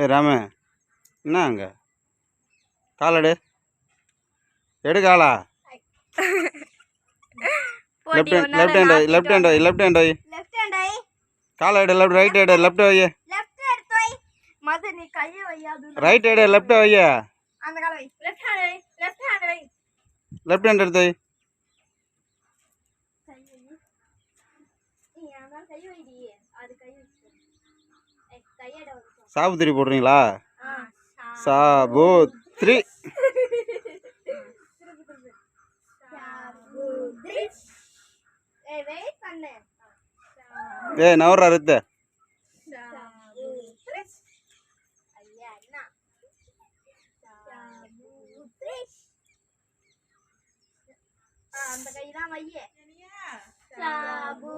ஏ ராம, என்ன அங்க காலடு எடு காலா. லெஃப்ட் ஹேண்ட் வை. காலை எடு, ரைட் எடு, லெஃப்ட் வை. மது நீ கைய வையாது. ரைட் எடு, லெஃப்ட் வை. அந்த கால வை. லெஃப்ட் ஹேண்ட் வை. லெஃப்ட் ஹேண்ட் எடுத்து வை. நீ அங்க கை வைடி. அது கை வச்சு. கையட வந்து. சாபுத்திரி போடுறீங்களா? சாபுத்திரி. சாபுத்திரி. ஏய் வெயிட் பண்ணு. ஏய் நவரா ரத்து. சாபுத்திரி. ஐயா என்ன? சாபுத்திரி. அந்த கை தான் வையே. சாபு